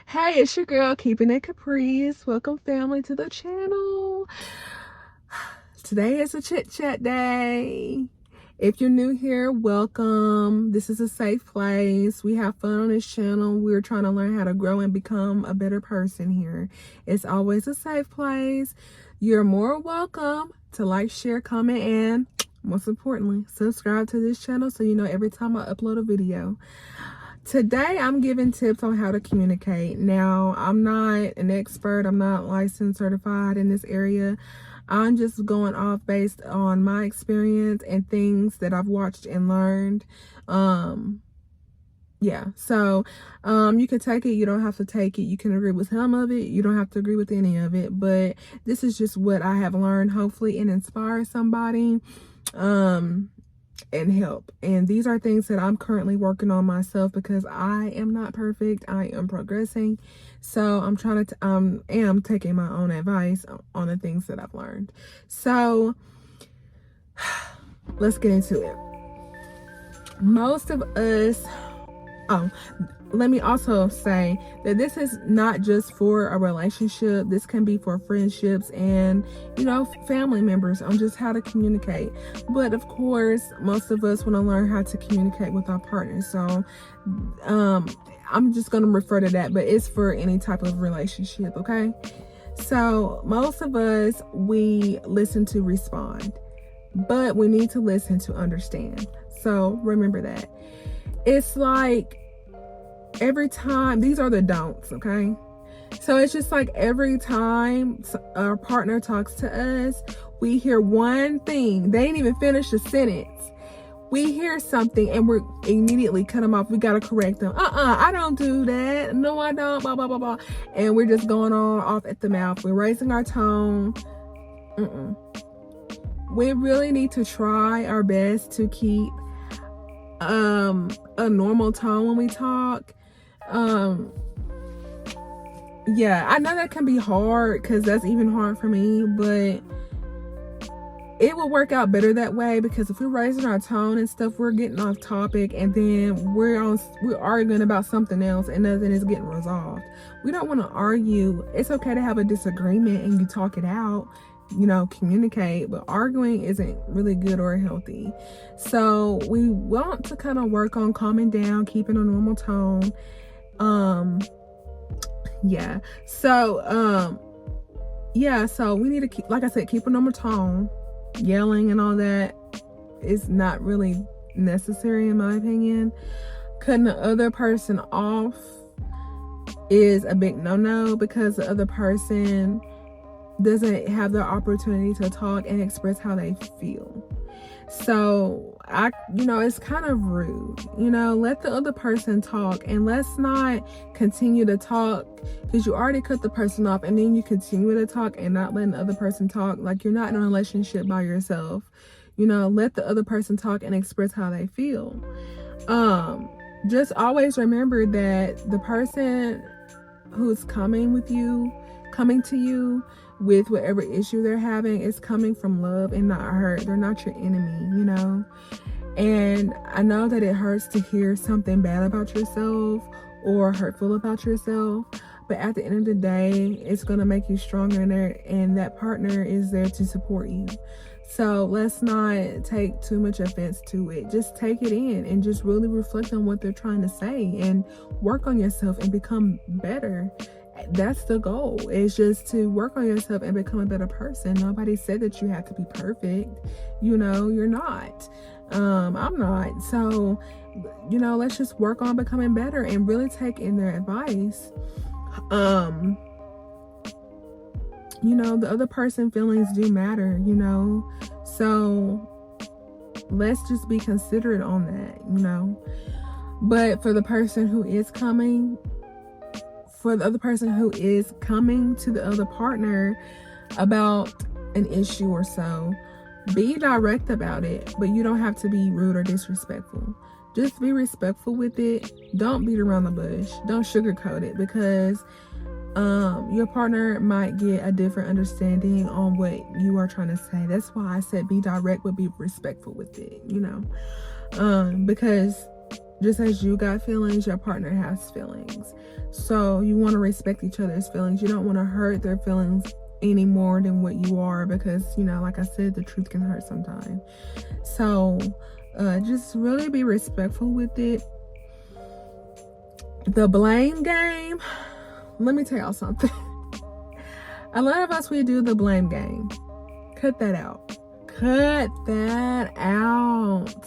Hey, it's your girl, Keeping It Caprice. Welcome, family, to the channel. Today is a chit chat day. If you're new here, welcome. This is a safe place. We have fun on this channel. We're trying to learn how to grow and become a better person here. It's always a safe place. You're more welcome to like, share, comment, and most importantly, subscribe to this channel so you know every time I upload a video. Today, I'm giving tips on how to communicate. Now, I'm not an expert. I'm not licensed, certified in this area. I'm just going off based on my experience and things that I've watched and learned. Yeah, so you can take it. You don't have to take it. You can agree with some of it. You don't have to agree with any of it. But this is just what I have learned. Hopefully, it inspires somebody. And help. And these are things that I'm currently working on myself because I am not perfect. I am progressing. So I'm trying to, am taking my own advice on the things that I've learned. So let's get into it. Most of us, let me also say that this is not just for a relationship. This can be for friendships and, family members on just how to communicate. But of course, most of us want to learn how to communicate with our partners. So I'm just going to refer to that, but it's for any type of relationship, okay? So most of us, we listen to respond, but we need to listen to understand. So remember that. It's like, every time, these are the don'ts, okay? So it's just like every time our partner talks to us, we hear one thing. They ain't even finished a sentence. We hear something and we're immediately cut them off. We got to correct them. I don't do that. No, I don't, blah, blah, blah, blah. And we're just going on off at the mouth. We're raising our tone. We really need to try our best to keep a normal tone when we talk. Yeah, I know that can be hard because that's even hard for me, but it will work out better that way because if we're raising our tone and stuff, we're getting off topic and then we're arguing about something else and nothing is getting resolved. We don't want to argue. It's okay to have a disagreement and you talk it out, communicate, but arguing isn't really good or healthy. So we want to kind of work on calming down, keeping a normal tone. So we need to keep, like I said, keep a normal tone. Yelling and all that is not really necessary in my opinion. Cutting the other person off is a big no-no because the other person doesn't have the opportunity to talk and express how they feel. So it's kind of rude, let the other person talk and let's not continue to talk because you already cut the person off and then you continue to talk and not letting the other person talk. Like you're not in a relationship by yourself, let the other person talk and express how they feel. Just always remember that the person who's coming to you with whatever issue they're having is coming from love and not hurt. They're not your enemy, And I know that it hurts to hear something bad about yourself or hurtful about yourself, but at the end of the day, it's going to make you stronger and that partner is there to support you. So let's not take too much offense to it. Just take it in and just really reflect on what they're trying to say and work on yourself and become better. That's the goal, is just to work on yourself and become a better person. Nobody said that you have to be perfect. You're not. I'm not. So, let's just work on becoming better and really take in their advice. The other person's feelings do matter, so let's just be considerate on that, But for the person who is coming, for the other person who is coming to the other partner about an issue or so, be direct about it, but you don't have to be rude or disrespectful. Just be respectful with it. Don't beat around the bush. Don't sugarcoat it because your partner might get a different understanding on what you are trying to say. That's why I said be direct but be respectful with it, because just as you got feelings, your partner has feelings. So you want to respect each other's feelings. You don't want to hurt their feelings any more than what you are, because, you know, like I said, the truth can hurt sometimes. So just really be respectful with it. The blame game, let me tell y'all something. A lot of us, we do the blame game. Cut that out. Cut that out.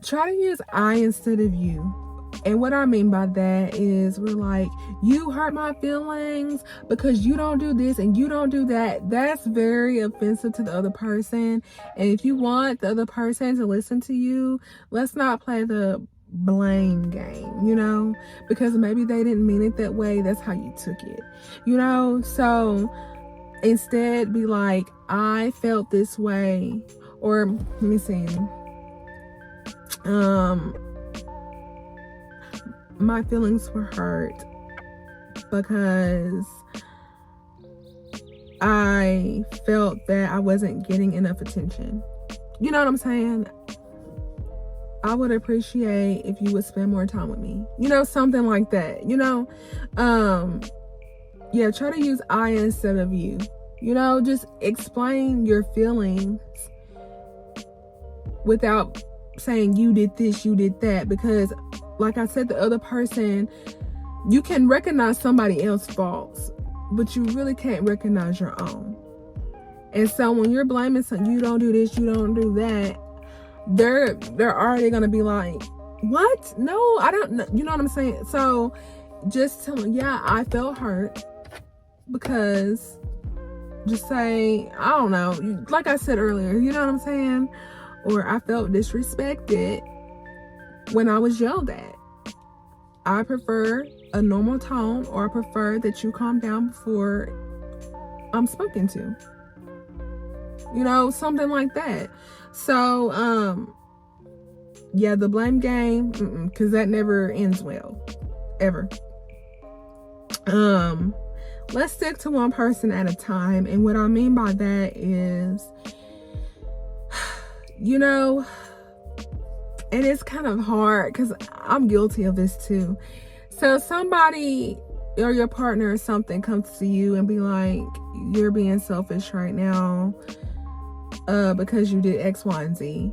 Try to use I instead of you. And what I mean by that is, we're like, you hurt my feelings because you don't do this and you don't do that. That's very offensive to the other person. And if you want the other person to listen to you, let's not play the blame game, you know, because maybe they didn't mean it that way. That's how you took it, you know. So instead, be like, I felt this way. Or let me see, my feelings were hurt because I felt that I wasn't getting enough attention. You know what I'm saying? I would appreciate if you would spend more time with me. You know, something like that, you know? Yeah, try to use I instead of you. You know, just explain your feelings without saying you did this, you did that, because like I said, the other person, you can recognize somebody else's faults, but you really can't recognize your own. And so when you're blaming someone, you don't do this, you don't do that, they're already gonna be like, what? No, I don't know. You know what I'm saying? So just tell them, yeah, I felt hurt, because just say, I don't know, like I said earlier, you know what I'm saying? Or I felt disrespected when I was yelled at. I prefer a normal tone, or I prefer that you calm down before I'm spoken to. You know, something like that. So, yeah, the blame game, because that never ends well, ever. Let's stick to one person at a time. And what I mean by that is, you know, and it's kind of hard because I'm guilty of this too. So somebody or your partner or something comes to you and be like, you're being selfish right now because you did X, Y, and Z.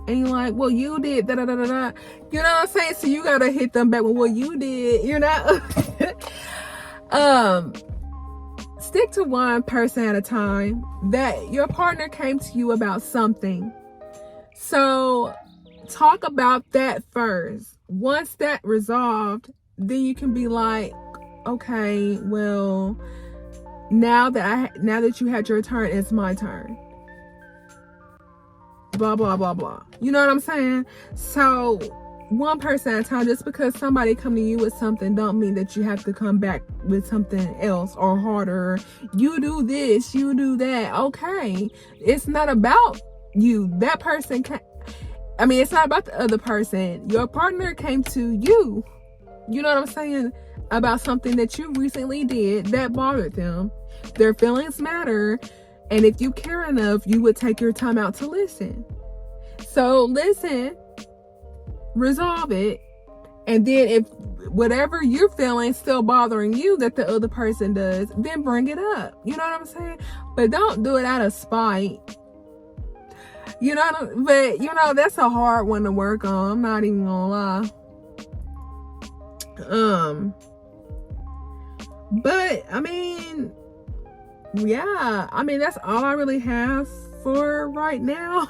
And you're like, well, you did da da da da da. You know what I'm saying? So you gotta hit them back with what you did, you know? Stick to one person at a time. That your partner came to you about something. So talk about that first. Once that resolved, then you can be like, okay, well, now that you had your turn, it's my turn. Blah blah blah blah. You know what I'm saying? So one person at a time. Just because somebody come to you with something don't mean that you have to come back with something else or harder. You do this, you do that. Okay, it's not about you. That person can, I mean, it's not about the other person. Your partner came to you, you know what I'm saying, about something that you recently did that bothered them. Their feelings matter, and if you care enough, you would take your time out to listen. So listen, resolve it, and then if whatever you're feeling still bothering you that the other person does, then bring it up. You know what I'm saying? But don't do it out of spite. You know, but you know, that's a hard one to work on. I'm not even gonna lie. But I mean, yeah, I mean, that's all I really have for right now.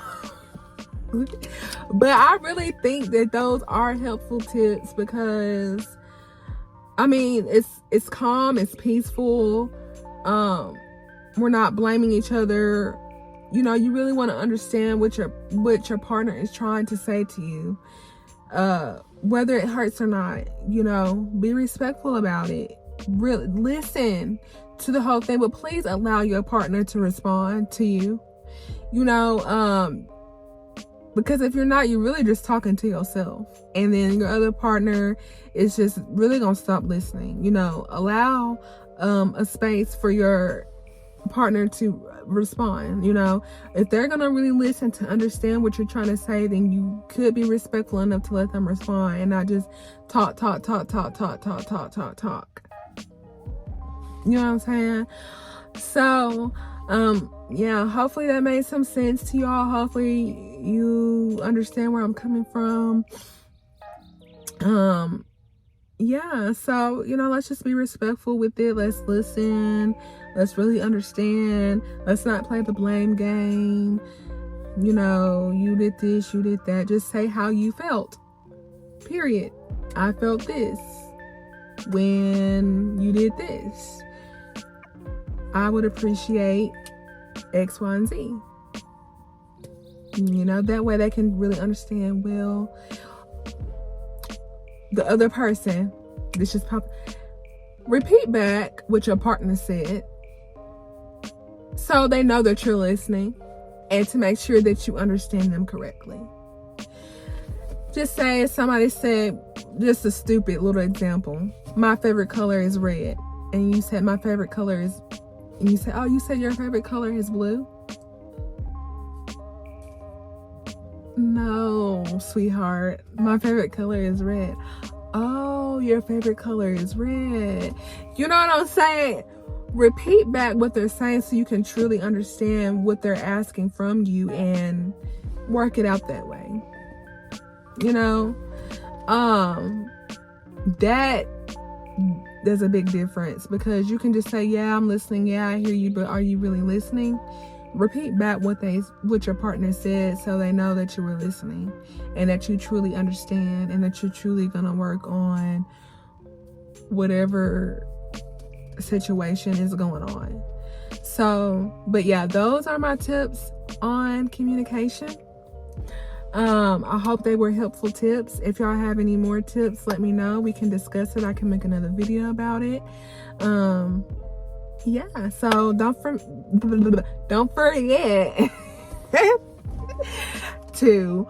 But I really think that those are helpful tips, because I mean, it's calm, it's peaceful. We're not blaming each other. You know, you really want to understand what your partner is trying to say to you, whether it hurts or not. You know, be respectful about it. Really listen to the whole thing, but please allow your partner to respond to you. You know, because if you're not, you're really just talking to yourself, and then your other partner is just really gonna stop listening. You know, allow a space for your partner to respond. You know, if they're gonna really listen to understand what you're trying to say, then you could be respectful enough to let them respond and not just talk. You know what I'm saying? So yeah, hopefully that made some sense to y'all. Hopefully you understand where I'm coming from. Yeah, so you know, let's just be respectful with it. Let's listen, let's really understand. Let's not play the blame game. You know, you did this, you did that. Just say how you felt, period. I felt this when you did this. I would appreciate X, Y, and Z. You know, that way they can really understand, well, the other person, this just pop. Repeat back what your partner said so they know that you're listening and to make sure that you understand them correctly. Just say if somebody said, just a stupid little example, my favorite color is red, and you said my favorite color is, and you said, oh, you said your favorite color is blue? No, sweetheart, my favorite color is red. Oh, your favorite color is red. You know what I'm saying? Repeat back what they're saying so you can truly understand what they're asking from you and work it out that way. You know, there's a big difference, because you can just say, yeah, I'm listening, yeah, I hear you, but are you really listening? Repeat back what your partner said so they know that you were listening and that you truly understand and that you're truly gonna work on whatever situation is going on. So, but yeah, those are my tips on communication. I hope they were helpful tips. If y'all have any more tips, let me know. We can discuss it. I can make another video about it. Yeah, so don't forget to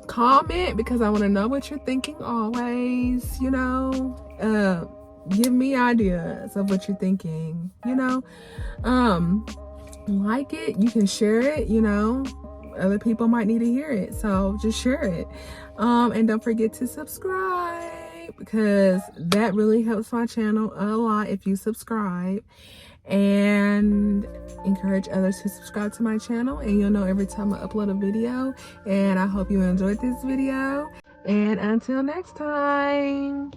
comment, because I want to know what you're thinking always. You know, give me ideas of what you're thinking. You know, like it, you can share it. You know, other people might need to hear it, so just share it. And don't forget to subscribe, because that really helps my channel a lot if you subscribe, and encourage others to subscribe to my channel, and you'll know every time I upload a video. And I hope you enjoyed this video, and until next time.